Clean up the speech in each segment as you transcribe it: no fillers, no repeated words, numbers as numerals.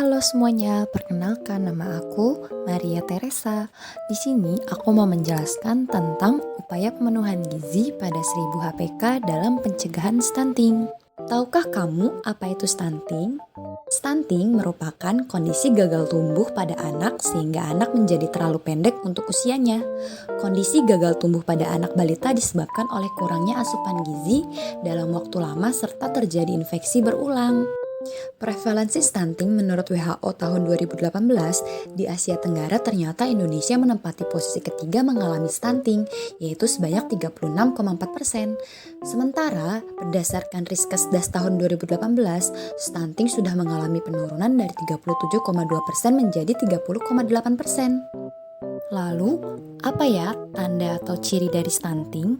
Halo semuanya, perkenalkan nama aku Maria Teresa. Di sini aku mau menjelaskan tentang upaya pemenuhan gizi pada 1000 HPK dalam pencegahan stunting. Tahukah kamu apa itu stunting? Stunting merupakan kondisi gagal tumbuh pada anak sehingga anak menjadi terlalu pendek untuk usianya. Kondisi gagal tumbuh pada anak balita disebabkan oleh kurangnya asupan gizi dalam waktu lama serta terjadi infeksi berulang. Prevalensi stunting menurut WHO tahun 2018 di Asia Tenggara ternyata Indonesia menempati posisi ketiga mengalami stunting, yaitu sebanyak 36,4%. Sementara berdasarkan Riskesdas tahun 2018, stunting sudah mengalami penurunan dari 37,2% menjadi 30,8%. Lalu, apa ya tanda atau ciri dari stunting?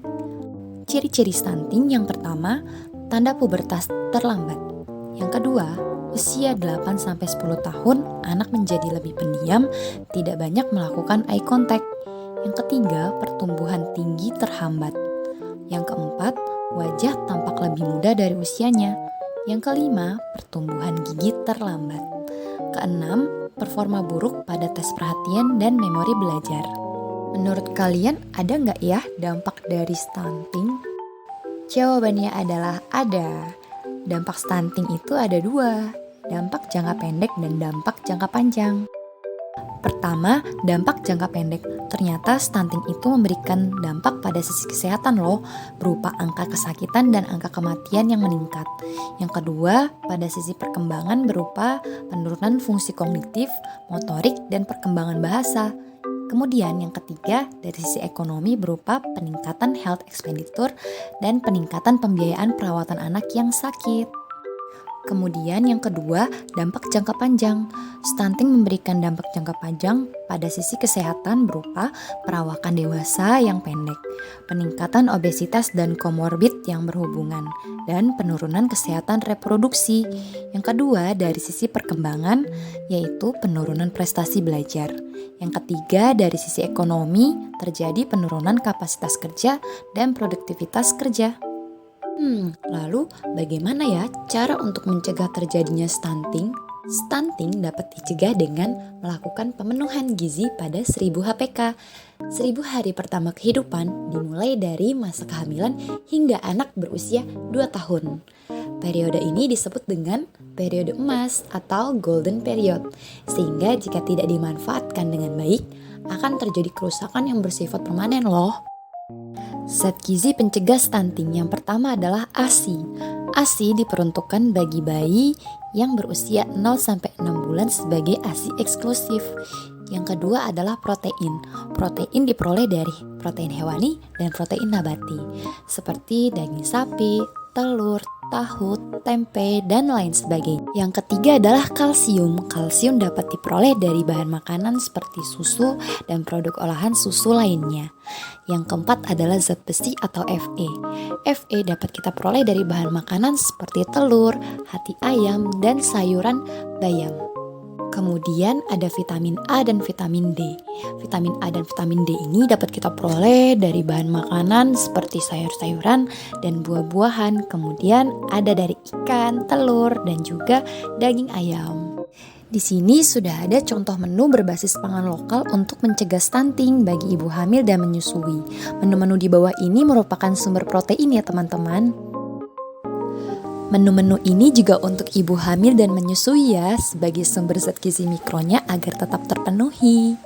Ciri-ciri stunting yang pertama, tanda pubertas terlambat. Yang kedua, usia 8-10 tahun, anak menjadi lebih pendiam, tidak banyak melakukan eye contact. Yang ketiga, pertumbuhan tinggi terhambat. Yang keempat, wajah tampak lebih muda dari usianya. Yang kelima, pertumbuhan gigi terlambat. Keenam, performa buruk pada tes perhatian dan memori belajar. Menurut kalian ada nggak ya dampak dari stunting? Jawabannya adalah ada. Dampak stunting itu ada dua, dampak jangka pendek dan dampak jangka panjang. Pertama, dampak jangka pendek. Ternyata stunting itu memberikan dampak pada sisi kesehatan loh, berupa angka kesakitan dan angka kematian yang meningkat. Yang kedua, pada sisi perkembangan berupa penurunan fungsi kognitif, motorik, dan perkembangan bahasa. Kemudian yang ketiga, dari sisi ekonomi berupa peningkatan health expenditure dan peningkatan pembiayaan perawatan anak yang sakit. Kemudian yang kedua, dampak jangka panjang. Stunting memberikan dampak jangka panjang pada sisi kesehatan berupa perawakan dewasa yang pendek, peningkatan obesitas dan komorbid yang berhubungan, dan penurunan kesehatan reproduksi. Yang kedua, dari sisi perkembangan, yaitu penurunan prestasi belajar. Yang ketiga, dari sisi ekonomi, terjadi penurunan kapasitas kerja dan produktivitas kerja. Lalu bagaimana ya cara untuk mencegah terjadinya stunting? Stunting dapat dicegah dengan melakukan pemenuhan gizi pada 1000 HPK. 1000 hari pertama kehidupan dimulai dari masa kehamilan hingga anak berusia 2 tahun. Periode ini disebut dengan periode emas atau golden period, sehingga jika tidak dimanfaatkan dengan baik, akan terjadi kerusakan yang bersifat permanen loh. Zat gizi pencegah stunting yang pertama adalah ASI. ASI diperuntukkan bagi bayi yang berusia 0-6 bulan sebagai ASI eksklusif. Yang kedua adalah protein. Protein diperoleh dari protein hewani dan protein nabati, seperti daging sapi, telur, tahu, tempe, dan lain sebagainya. Yang ketiga adalah kalsium. Kalsium dapat diperoleh dari bahan makanan seperti susu dan produk olahan susu lainnya. Yang keempat adalah zat besi atau Fe. Fe dapat kita peroleh dari bahan makanan seperti telur, hati ayam, dan sayuran bayam. Kemudian ada vitamin A dan vitamin D. Vitamin A dan vitamin D ini dapat kita peroleh dari bahan makanan seperti sayur-sayuran dan buah-buahan. Kemudian ada dari ikan, telur, dan juga daging ayam. Di sini sudah ada contoh menu berbasis pangan lokal untuk mencegah stunting bagi ibu hamil dan menyusui. Menu-menu di bawah ini merupakan sumber protein ya teman-teman. Menu-menu ini juga untuk ibu hamil dan menyusui ya, sebagai sumber zat gizi mikronya agar tetap terpenuhi.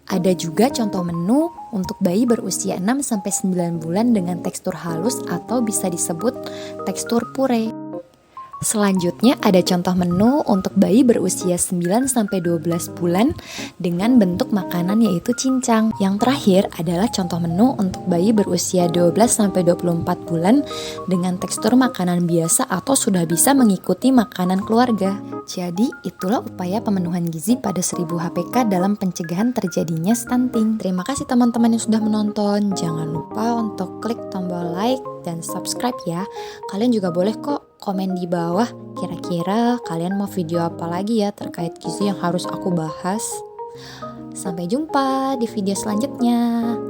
Ada juga contoh menu untuk bayi berusia 6-9 bulan dengan tekstur halus atau bisa disebut tekstur puree. Selanjutnya ada contoh menu untuk bayi berusia 9-12 bulan dengan bentuk makanan yaitu cincang. Yang terakhir adalah contoh menu untuk bayi berusia 12-24 bulan dengan tekstur makanan biasa atau sudah bisa mengikuti makanan keluarga. Jadi itulah upaya pemenuhan gizi pada 1000 HPK dalam pencegahan terjadinya stunting. Terima kasih teman-teman yang sudah menonton. Jangan lupa untuk klik tombol like dan subscribe ya. Kalian juga boleh kok komen di bawah kira-kira kalian mau video apa lagi ya terkait gizi yang harus aku bahas. Sampai jumpa di video selanjutnya.